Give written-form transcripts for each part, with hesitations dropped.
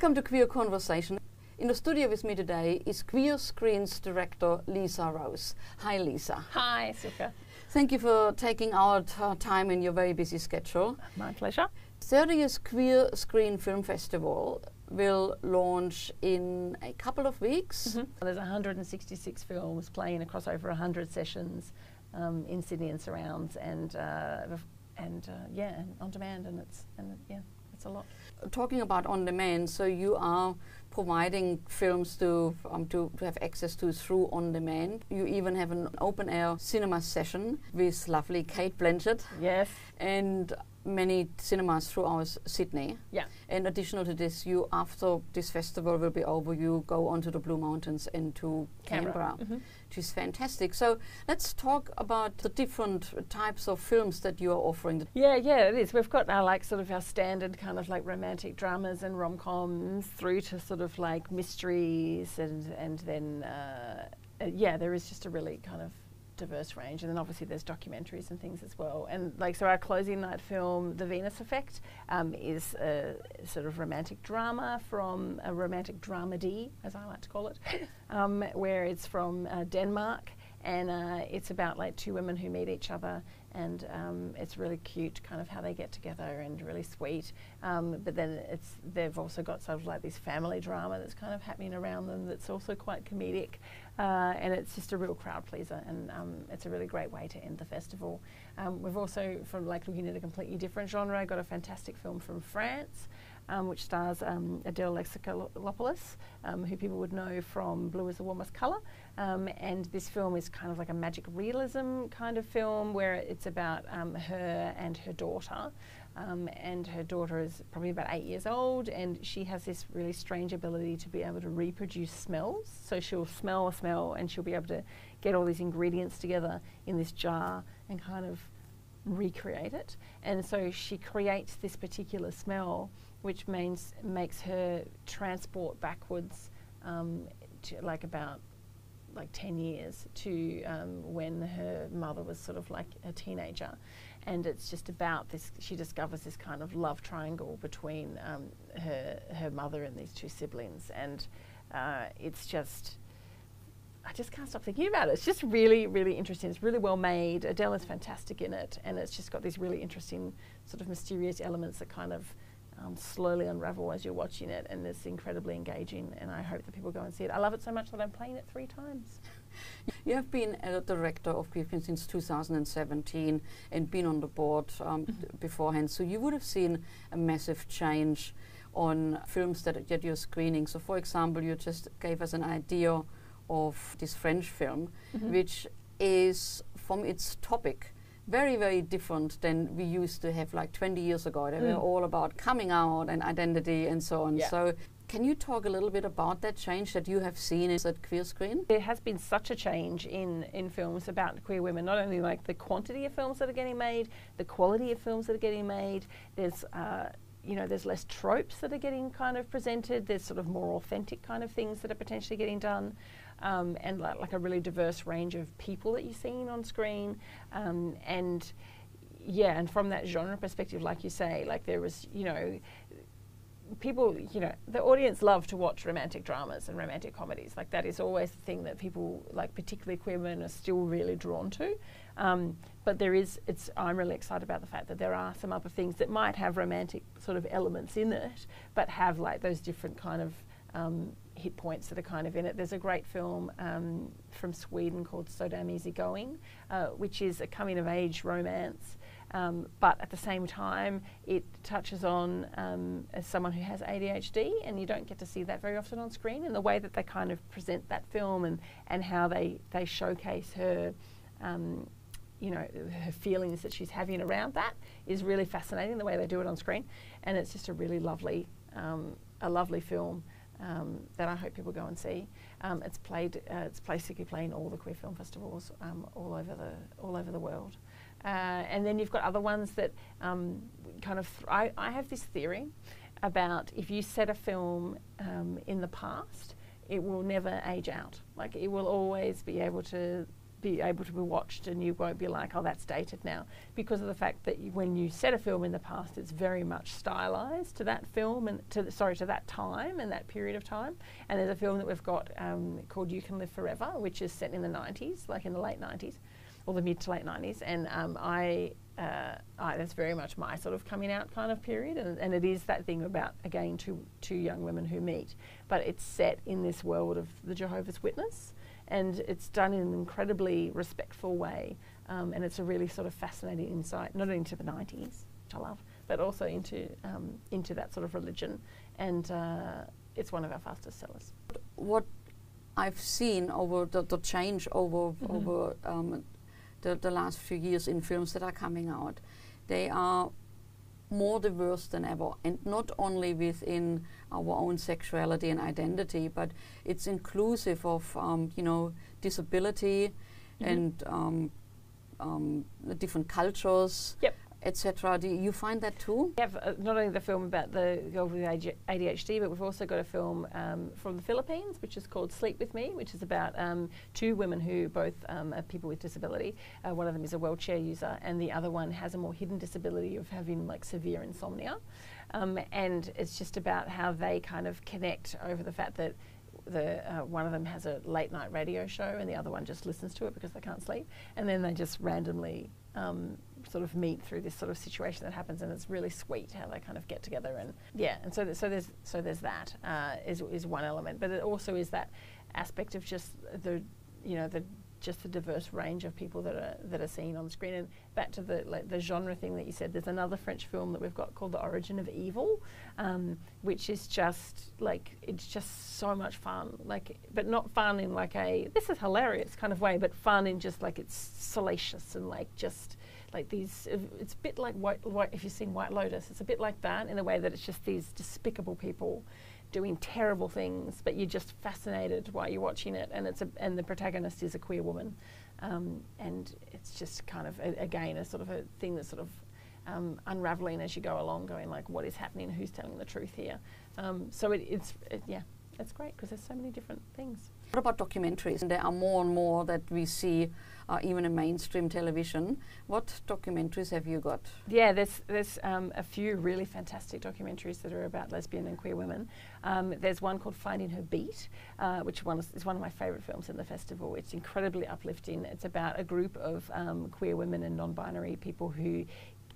Welcome to Queer Conversation. In the studio with me today is Queer Screen's director Lisa Rose. Hi Lisa. Hi Suka. Thank you for taking out time in your very busy schedule. My pleasure. 30th Queer Screen Film Festival will launch in a couple of weeks. There's 166 films playing across over 100 sessions in Sydney and surrounds, and on demand, and it's a lot. Talking about on demand, so you are providing films to have access to through on demand. You even have an open air cinema session with lovely Kate Blanchett. Yes. And many cinemas throughout Sydney. Yeah. And additional to this, you, after this festival will be over, you go onto the Blue Mountains and to Canberra, which is fantastic. So let's talk about the different types of films that you are offering. Yeah, it is. We've got our our standard kind of like romantic dramas and rom-coms through to sort of like mysteries, and then there is just a really kind of diverse range, and then obviously there's documentaries and things as well. And so our closing night film, The Venus Effect, is a sort of romantic drama from a romantic dramedy, as I like to call it, where it's from Denmark, and it's about like two women who meet each other, and it's really cute kind of how they get together and really sweet. But then they've also got sort of like this family drama that's kind of happening around them that's also quite comedic. And it's just a real crowd pleaser, and it's a really great way to end the festival. We've also, from like looking at a completely different genre, got a fantastic film from France, which stars Adele Lexicopoulos, who people would know from Blue is the Warmest Colour. And this film is kind of like a magic realism kind of film where it's about her and her daughter. And her daughter is probably about 8 years old, and she has this really strange ability to be able to reproduce smells. So she'll smell a smell and she'll be able to get all these ingredients together in this jar and kind of recreate it. And so she creates this particular smell, which makes her transport backwards to about 10 years to when her mother was sort of like a teenager. And it's just about this, she discovers this kind of love triangle between her mother and these two siblings. And it's just, I just can't stop thinking about it. It's just really, really interesting. It's really well made. Adele is fantastic in it. And it's just got these really interesting sort of mysterious elements that kind of slowly unravel as you're watching it. And it's incredibly engaging. And I hope that people go and see it. I love it so much that I'm playing it 3 times. You have been a director of Queer Film since 2017 and been on the board beforehand, so you would have seen a massive change on films that you're screening. So for example, you just gave us an idea of this French film, which is, from its topic, very, very different than we used to have like 20 years ago. They were all about coming out and identity and so on. Yeah. So can you talk a little bit about that change that you have seen at Queer Screen? There has been such a change in films about queer women, not only like the quantity of films that are getting made, the quality of films that are getting made. There's there's less tropes that are getting kind of presented. There's sort of more authentic kind of things that are potentially getting done. And like a really diverse range of people that you're seeing on screen. And from that genre perspective, like you say, like there was, people, the audience love to watch romantic dramas and romantic comedies. Like that is always the thing that people, like particularly queer women, are still really drawn to. But I'm really excited about the fact that there are some other things that might have romantic sort of elements in it, but have like those different kind of hit points that are kind of in it. There's a great film from Sweden called So Damn Easy Going, which is a coming of age romance. But at the same time, it touches on as someone who has ADHD, and you don't get to see that very often on screen. And the way that they kind of present that film and how they showcase her, her feelings that she's having around that is really fascinating. The way they do it on screen, and it's just a really lovely, film that I hope people go and see. It's basically playing all the queer film festivals all over the world. And then you've got other ones that I have this theory about if you set a film in the past, it will never age out. Like it will always be able to be able to be watched, and you won't be like, oh, that's dated now, because of the fact that when you set a film in the past, it's very much stylized to that film and to that time and that period of time. And there's a film that we've got called You Can Live Forever, which is set in the 90s, like in the late 90s or the mid to late 90s, and that's very much my sort of coming out kind of period, and it is that thing about, again, two young women who meet, but it's set in this world of the Jehovah's Witness, and it's done in an incredibly respectful way, and it's a really sort of fascinating insight, not only into the 90s, which I love, but also into that sort of religion, and it's one of our fastest sellers. What I've seen over the change over the last few years in films that are coming out, they are more diverse than ever, and not only within our own sexuality and identity, but it's inclusive of disability and the different cultures, etc. Do you find that too? We have not only the film about the girl with ADHD, but we've also got a film from the Philippines, which is called Sleep With Me, which is about two women who both are people with disability. One of them is a wheelchair user, and the other one has a more hidden disability of having like severe insomnia. And it's just about how they kind of connect over the fact that one of them has a late night radio show and the other one just listens to it because they can't sleep, and then they just randomly sort of meet through this sort of situation that happens, and it's really sweet how they kind of get together, and so there's that is one element, but it also is that aspect of just the diverse range of people that are seen on screen. And back to the genre thing that you said, there's another French film that we've got called The Origin of Evil, which is just like, it's just so much fun, like, but not fun in like a this is hilarious kind of way, but fun in just like it's salacious and like just like these, it's a bit like white, if you've seen White Lotus, it's a bit like that in a way that it's just these despicable people doing terrible things, but you're just fascinated while you're watching it, and the protagonist is a queer woman, and it's just kind of again a sort of a thing that's sort of unraveling as you go along, going like, what is happening, who's telling the truth here, so it's great because there's so many different things. What about documentaries? And there are more and more that we see even in mainstream television. What documentaries have you got? Yeah, there's a few really fantastic documentaries that are about lesbian and queer women. There's one called Finding Her Beat, which is one of my favourite films in the festival. It's incredibly uplifting. It's about a group of queer women and non-binary people who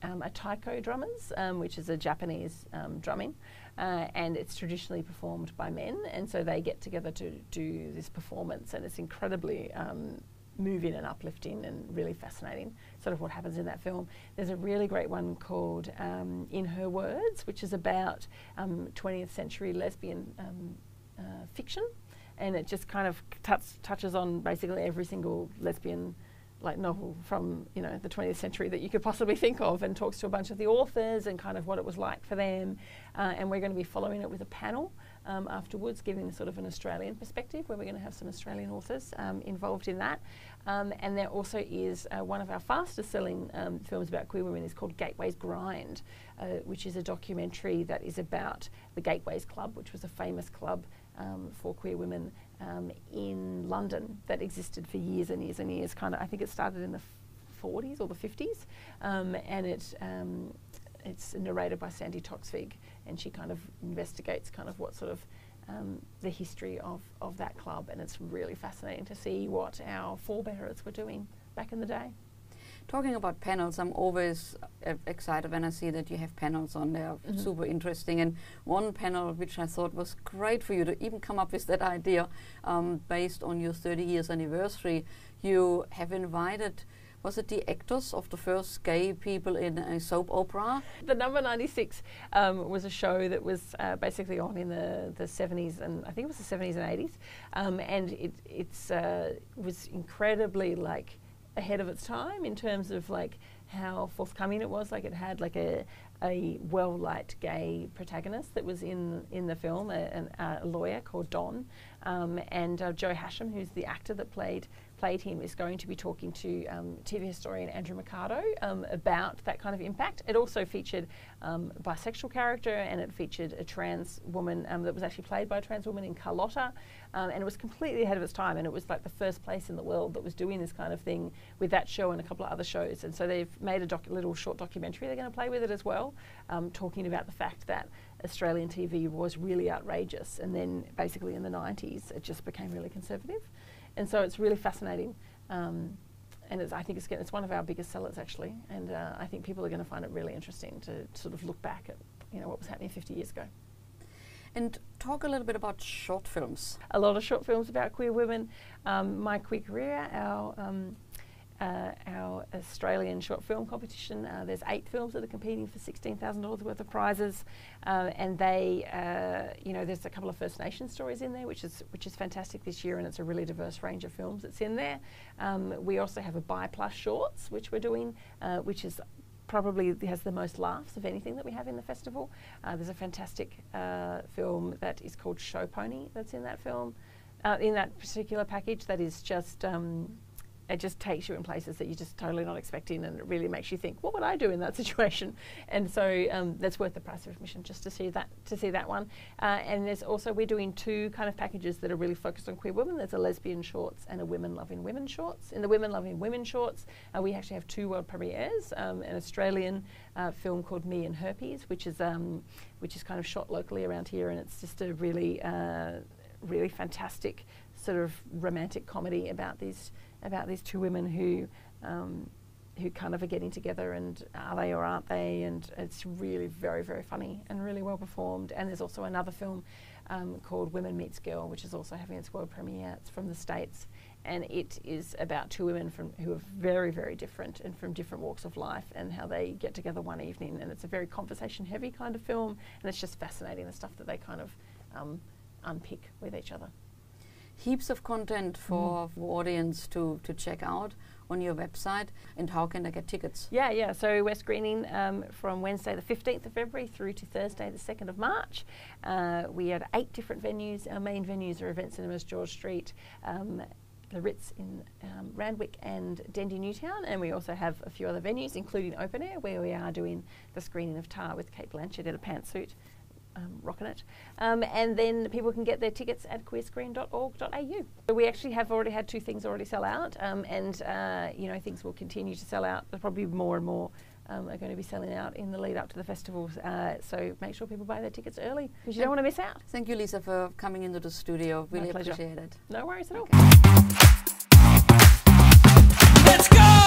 are taiko drummers, which is a Japanese drumming, and it's traditionally performed by men, and so they get together to do this performance, and it's incredibly moving and uplifting and really fascinating, sort of what happens in that film. There's a really great one called In Her Words, which is about 20th century lesbian fiction, and it just kind of touches on basically every single lesbian like novel from the 20th century that you could possibly think of, and talks to a bunch of the authors and kind of what it was like for them, and we're going to be following it with a panel afterwards, giving sort of an Australian perspective, where we're going to have some Australian authors involved in that, and there also is one of our fastest selling films about queer women is called Gateway's Grind, which is a documentary that is about the Gateways Club, which was a famous club for queer women in London that existed for years and years and years. I think it started in the 40s or the 50s, and it's narrated by Sandy Toksvig, and she kind of investigates kind of what sort of the history of that club, and it's really fascinating to see what our forebearers were doing back in the day. Talking about panels, I'm always excited when I see that you have panels on there. Super interesting. And one panel which I thought was great for you to even come up with that idea, based on your 30 years anniversary, you have invited, was it the actors of the first gay people in a soap opera? The Number 96 was a show that was basically on in the 70s, and I think it was the 70s and 80s, and it was incredibly like ahead of its time in terms of like how forthcoming it was. Like it had like a well-liked gay protagonist that was in the film, a lawyer called Don, and Joe Hasham, who's the actor that played played him is going to be talking to TV historian Andrew Mercado about that kind of impact. It also featured a bisexual character, and it featured a trans woman that was actually played by a trans woman in Carlotta, and it was completely ahead of its time, and it was like the first place in the world that was doing this kind of thing with that show and a couple of other shows. And so they've made a little short documentary they're going to play with it as well, talking about the fact that Australian TV was really outrageous, and then basically in the 90s it just became really conservative. And so it's really fascinating, and I think it's one of our biggest sellers actually, and I think people are going to find it really interesting to sort of look back at what was happening 50 years ago. And talk a little bit about short films. A lot of short films about queer women. My Queer Career, our Australian short film competition. There's 8 films that are competing for $16,000 worth of prizes, and they, there's a couple of First Nations stories in there, which is fantastic this year, and it's a really diverse range of films that's in there. We also have a Bi+ Shorts, which we're doing, which is probably has the most laughs of anything that we have in the festival. There's a fantastic film that is called Show Pony that's in that film, in that particular package, that is just it just takes you in places that you're just totally not expecting, and it really makes you think, what would I do in that situation? And so that's worth the price of admission just to see that one. And there's also, we're doing 2 kind of packages that are really focused on queer women. There's a Lesbian Shorts and a Women Loving Women Shorts. In the Women Loving Women Shorts, we actually have 2 world premieres. An Australian film called Me and Herpes, which is kind of shot locally around here, and it's just a really really fantastic sort of romantic comedy about these 2 women who kind of are getting together, and are they or aren't they, and it's really very, very funny and really well performed. And there's also another film called Women Meets Girl, which is also having its world premiere. It's from the States, and it is about 2 women who are very, very different and from different walks of life, and how they get together one evening. And it's a very conversation heavy kind of film, and it's just fascinating, the stuff that they kind of unpick with each other. Heaps of content for audience to check out on your website. And how can they get tickets? Yeah. So we're screening from Wednesday the 15th of February through to Thursday the 2nd of March. We have 8 different venues. Our main venues are Event Cinemas, George Street, the Ritz in Randwick and Dendy Newtown, and we also have a few other venues, including Open Air, where we are doing the screening of Tar with Kate Blanchett in a pantsuit. Rocking it. And then people can get their tickets at queerscreen.org.au. So we actually have already had 2 things already sell out, and things will continue to sell out. There's probably more and more are going to be selling out in the lead up to the festivals. So make sure people buy their tickets early, because you don't want to miss out. Thank you, Lisa, for coming into the studio. Really appreciate it. No worries at all. Let's go!